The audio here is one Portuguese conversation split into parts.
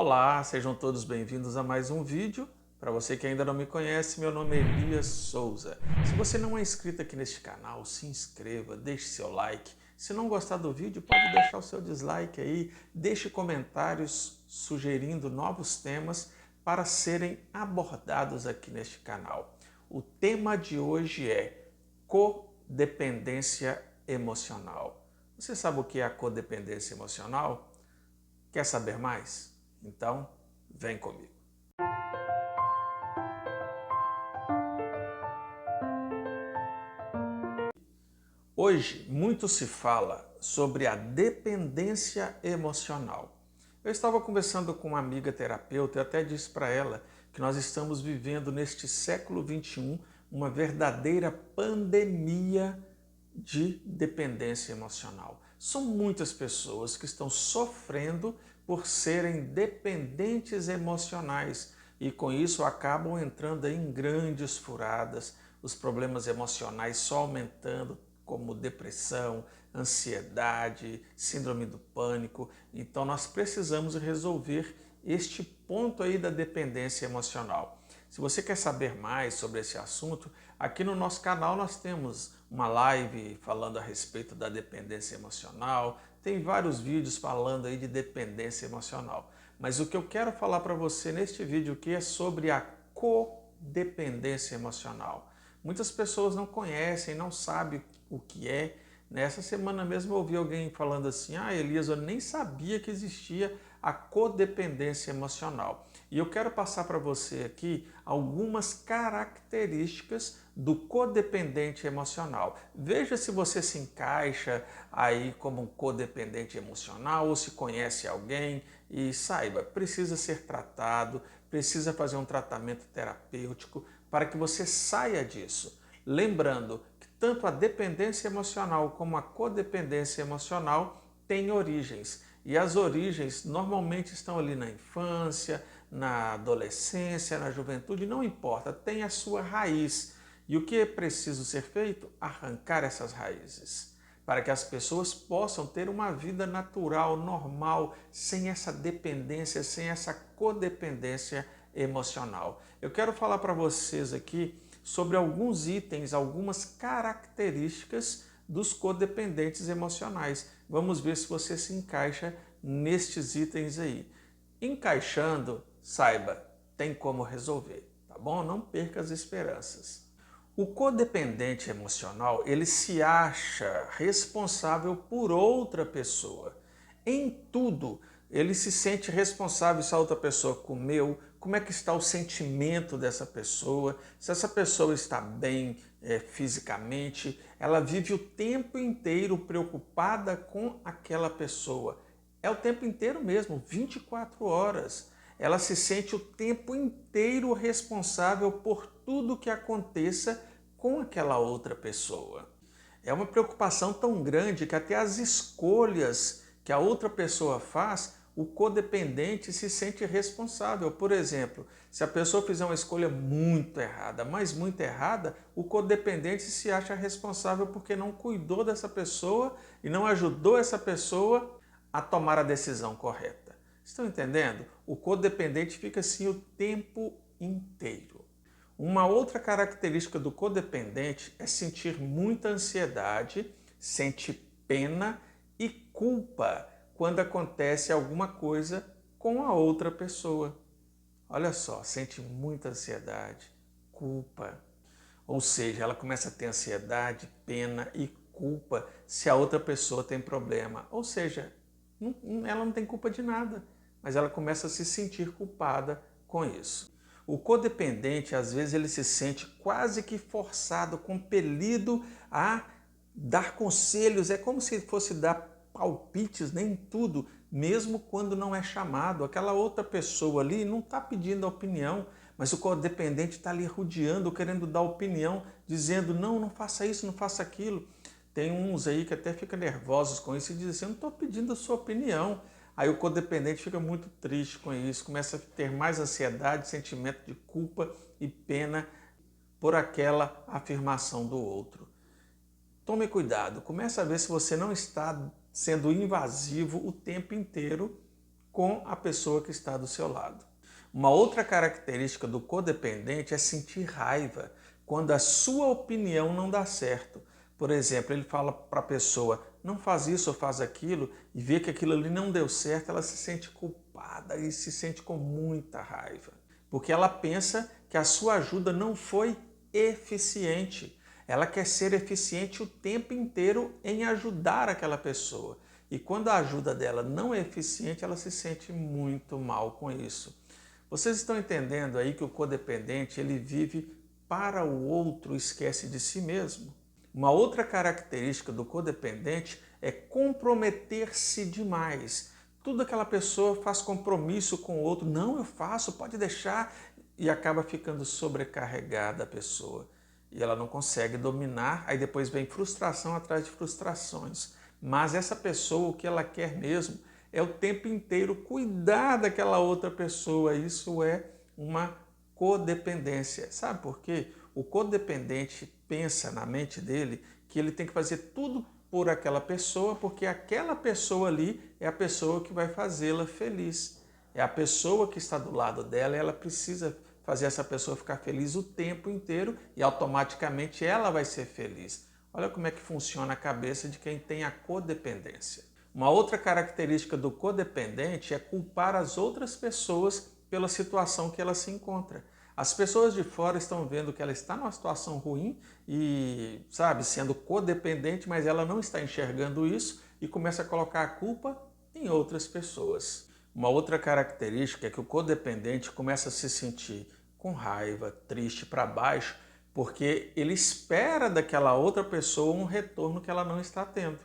Olá, sejam todos bem-vindos a mais um vídeo. Para você que ainda não me conhece, meu nome é Elias Souza. Se você não é inscrito aqui neste canal, se inscreva, deixe seu like. Se não gostar do vídeo, pode deixar o seu dislike aí, deixe comentários sugerindo novos temas para serem abordados aqui neste canal. O tema de hoje é codependência emocional. Você sabe o que é a codependência emocional? Quer saber mais? Então, vem comigo. Hoje, muito se fala sobre a dependência emocional. Eu estava conversando com uma amiga terapeuta e até disse para ela que nós estamos vivendo neste século XXI uma verdadeira pandemia de dependência emocional. São muitas pessoas que estão sofrendo por serem dependentes emocionais e com isso acabam entrando em grandes furadas, os problemas emocionais só aumentando, como depressão, ansiedade, síndrome do pânico. Então nós precisamos resolver este ponto aí da dependência emocional. Se você quer saber mais sobre esse assunto, aqui no nosso canal nós temos uma live falando a respeito da dependência emocional, tem vários vídeos falando aí de dependência emocional. Mas o que eu quero falar para você neste vídeo aqui é sobre a codependência emocional. Muitas pessoas não conhecem, não sabem o que é. Nessa semana mesmo eu ouvi alguém falando assim, Elias, eu nem sabia que existia a codependência emocional. E eu quero passar para você aqui algumas características do codependente emocional. Veja se você se encaixa aí como um codependente emocional ou se conhece alguém e saiba, precisa ser tratado, precisa fazer um tratamento terapêutico para que você saia disso. Lembrando que tanto a dependência emocional como a codependência emocional têm origens. E as origens normalmente estão ali na infância, na adolescência, na juventude, não importa, tem a sua raiz. E o que é preciso ser feito? Arrancar essas raízes, para que as pessoas possam ter uma vida natural, normal, sem essa dependência, sem essa codependência emocional. Eu quero falar para vocês aqui sobre alguns itens, algumas características dos codependentes emocionais. Vamos ver se você se encaixa nestes itens aí. Encaixando, saiba, tem como resolver, tá bom? Não perca as esperanças. O codependente emocional, ele se acha responsável por outra pessoa. Em tudo, ele se sente responsável se a outra pessoa comeu, como é que está o sentimento dessa pessoa, se essa pessoa está bem fisicamente, ela vive o tempo inteiro preocupada com aquela pessoa. É o tempo inteiro mesmo, 24 horas. Ela se sente o tempo inteiro responsável por tudo que aconteça com aquela outra pessoa. É uma preocupação tão grande que até as escolhas que a outra pessoa faz, o codependente se sente responsável. Por exemplo, se a pessoa fizer uma escolha muito errada, mas muito errada, o codependente se acha responsável porque não cuidou dessa pessoa e não ajudou essa pessoa a tomar a decisão correta. Estão entendendo? O codependente fica assim o tempo inteiro. Uma outra característica do codependente é sentir muita ansiedade, sente pena e culpa quando acontece alguma coisa com a outra pessoa. Olha só, sente muita ansiedade, culpa. Ou seja, ela começa a ter ansiedade, pena e culpa se a outra pessoa tem problema. Ou seja, ela não tem culpa de nada, mas ela começa a se sentir culpada com isso. O codependente, às vezes, ele se sente quase que forçado, compelido a dar conselhos. É como se fosse dar palpites, nem tudo, mesmo quando não é chamado. Aquela outra pessoa ali não está pedindo opinião, mas o codependente está ali rodeando, querendo dar opinião, dizendo, não, não faça isso, não faça aquilo. Tem uns aí que até ficam nervosos com isso e dizem assim, eu não estou pedindo a sua opinião. Aí o codependente fica muito triste com isso, começa a ter mais ansiedade, sentimento de culpa e pena por aquela afirmação do outro. Tome cuidado, comece a ver se você não está sendo invasivo o tempo inteiro com a pessoa que está do seu lado. Uma outra característica do codependente é sentir raiva quando a sua opinião não dá certo. Por exemplo, ele fala para a pessoa, não faz isso ou faz aquilo, e vê que aquilo ali não deu certo, ela se sente culpada e se sente com muita raiva. Porque ela pensa que a sua ajuda não foi eficiente. Ela quer ser eficiente o tempo inteiro em ajudar aquela pessoa. E quando a ajuda dela não é eficiente, ela se sente muito mal com isso. Vocês estão entendendo aí que o codependente ele vive para o outro, esquece de si mesmo? Uma outra característica do codependente é comprometer-se demais. Tudo aquela pessoa faz compromisso com o outro. Não, eu faço, pode deixar. E acaba ficando sobrecarregada a pessoa. E ela não consegue dominar, aí depois vem frustração atrás de frustrações. Mas essa pessoa, o que ela quer mesmo, é o tempo inteiro cuidar daquela outra pessoa. Isso é uma codependência. Sabe por quê? O codependente pensa na mente dele que ele tem que fazer tudo por aquela pessoa, porque aquela pessoa ali é a pessoa que vai fazê-la feliz. É a pessoa que está do lado dela e ela precisa fazer essa pessoa ficar feliz o tempo inteiro e automaticamente ela vai ser feliz. Olha como é que funciona a cabeça de quem tem a codependência. Uma outra característica do codependente é culpar as outras pessoas pela situação que ela se encontra. As pessoas de fora estão vendo que ela está numa situação ruim e, sabe, sendo codependente, mas ela não está enxergando isso e começa a colocar a culpa em outras pessoas. Uma outra característica é que o codependente começa a se sentir com raiva, triste, para baixo, porque ele espera daquela outra pessoa um retorno que ela não está tendo.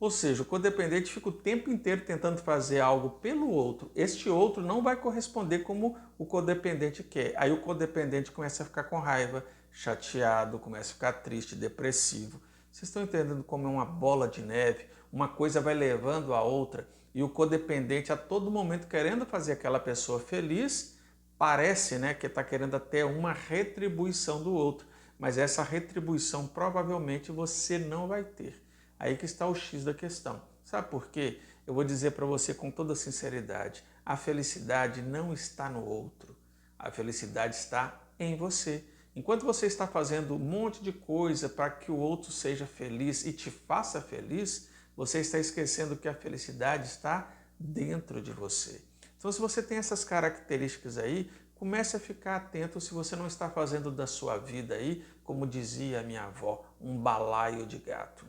Ou seja, o codependente fica o tempo inteiro tentando fazer algo pelo outro. Este outro não vai corresponder como o codependente quer. Aí o codependente começa a ficar com raiva, chateado, começa a ficar triste, depressivo. Vocês estão entendendo como é uma bola de neve? Uma coisa vai levando a outra e o codependente a todo momento querendo fazer aquela pessoa feliz, parece, né, que está querendo até uma retribuição do outro. Mas essa retribuição provavelmente você não vai ter. Aí que está o X da questão. Sabe por quê? Eu vou dizer para você com toda sinceridade, a felicidade não está no outro. A felicidade está em você. Enquanto você está fazendo um monte de coisa para que o outro seja feliz e te faça feliz, você está esquecendo que a felicidade está dentro de você. Então, se você tem essas características aí, comece a ficar atento se você não está fazendo da sua vida aí, como dizia a minha avó, um balaio de gato.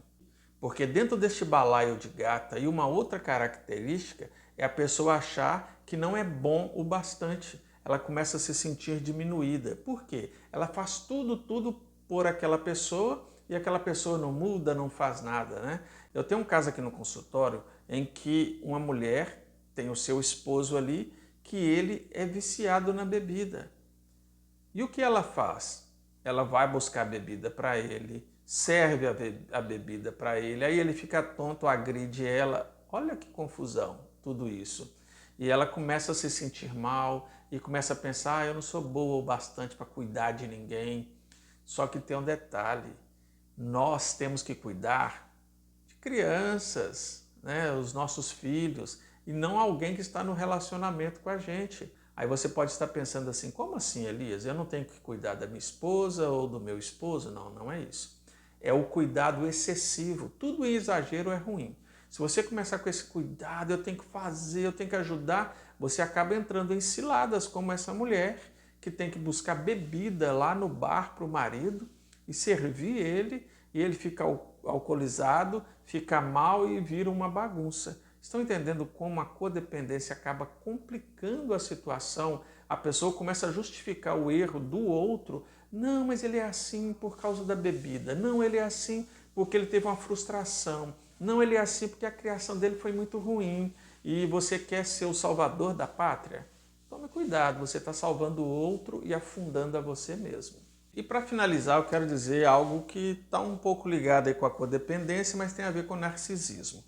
Porque dentro deste balaio de gato aí, uma outra característica é a pessoa achar que não é bom o bastante. Ela começa a se sentir diminuída. Por quê? Ela faz tudo por aquela pessoa e aquela pessoa não muda, não faz nada, né? Eu tenho um caso aqui no consultório em que uma mulher tem o seu esposo ali que ele é viciado na bebida. E o que ela faz? Ela vai buscar bebida para ele, serve a bebida para ele, aí ele fica tonto, agride ela. Olha que confusão tudo isso. E ela começa a se sentir mal e começa a pensar, eu não sou boa o bastante para cuidar de ninguém. Só que tem um detalhe, nós temos que cuidar de crianças, né, os nossos filhos, e não alguém que está no relacionamento com a gente. Aí você pode estar pensando assim, como assim, Elias? Eu não tenho que cuidar da minha esposa ou do meu esposo? Não, não é isso. É o cuidado excessivo. Tudo em exagero é ruim. Se você começar com esse cuidado, eu tenho que fazer, eu tenho que ajudar, você acaba entrando em ciladas como essa mulher que tem que buscar bebida lá no bar para o marido e servir ele, e ele fica alcoolizado, fica mal e vira uma bagunça. Estão entendendo como a codependência acaba complicando a situação? A pessoa começa a justificar o erro do outro. Não, mas ele é assim por causa da bebida. Não, ele é assim porque ele teve uma frustração. Não, ele é assim porque a criação dele foi muito ruim. E você quer ser o salvador da pátria? Tome cuidado, você está salvando o outro e afundando a você mesmo. E para finalizar, eu quero dizer algo que está um pouco ligado aí com a codependência, mas tem a ver com o narcisismo.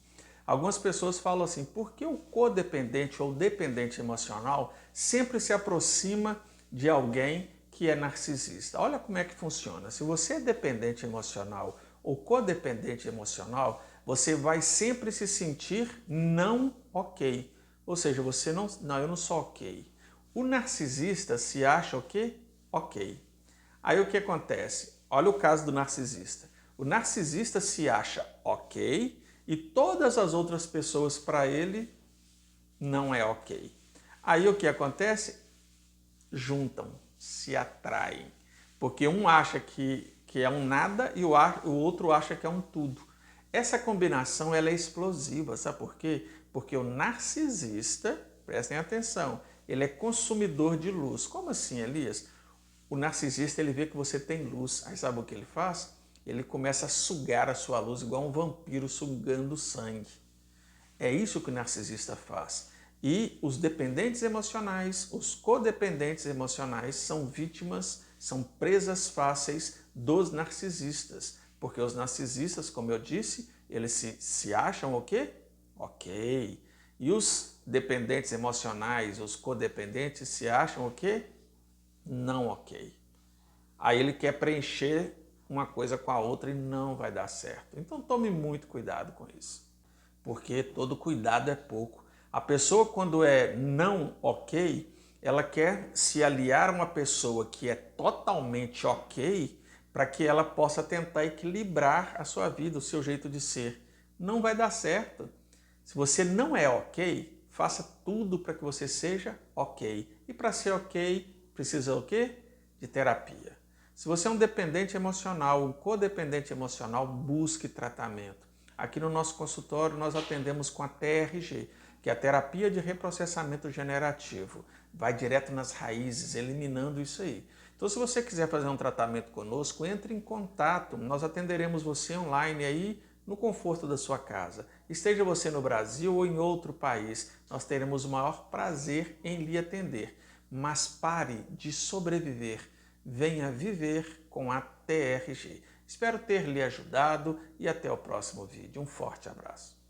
Algumas pessoas falam assim, por que o codependente ou dependente emocional sempre se aproxima de alguém que é narcisista? Olha como é que funciona. Se você é dependente emocional ou codependente emocional, você vai sempre se sentir não ok. Ou seja, você não, eu não sou ok. O narcisista se acha o quê? Ok. Aí o que acontece? Olha o caso do narcisista. O narcisista se acha ok e todas as outras pessoas para ele não é ok. Aí o que acontece? Juntam, se atraem. Porque um acha que é um nada e o outro acha que é um tudo. Essa combinação ela é explosiva, sabe por quê? Porque o narcisista, prestem atenção, ele é consumidor de luz. Como assim, Elias? O narcisista ele vê que você tem luz, aí sabe o que ele faz? Ele começa a sugar a sua luz igual um vampiro sugando sangue. É isso que o narcisista faz. E os dependentes emocionais, os codependentes emocionais são vítimas, são presas fáceis dos narcisistas. Porque os narcisistas, como eu disse, eles se acham o quê? Ok. E os dependentes emocionais, os codependentes, se acham o quê? Não ok. Aí ele quer preencher uma coisa com a outra e não vai dar certo. Então tome muito cuidado com isso, porque todo cuidado é pouco. A pessoa, quando é não ok, ela quer se aliar a uma pessoa que é totalmente ok para que ela possa tentar equilibrar a sua vida, o seu jeito de ser. Não vai dar certo. Se você não é ok, faça tudo para que você seja ok. E para ser ok, precisa o quê? De terapia. Se você é um dependente emocional, um codependente emocional, busque tratamento. Aqui no nosso consultório nós atendemos com a TRG, que é a terapia de reprocessamento generativo. Vai direto nas raízes, eliminando isso aí. Então, se você quiser fazer um tratamento conosco, entre em contato. Nós atenderemos você online aí no conforto da sua casa. Esteja você no Brasil ou em outro país, nós teremos o maior prazer em lhe atender. Mas pare de sobreviver. Venha viver com a TRG. Espero ter lhe ajudado e até o próximo vídeo. Um forte abraço.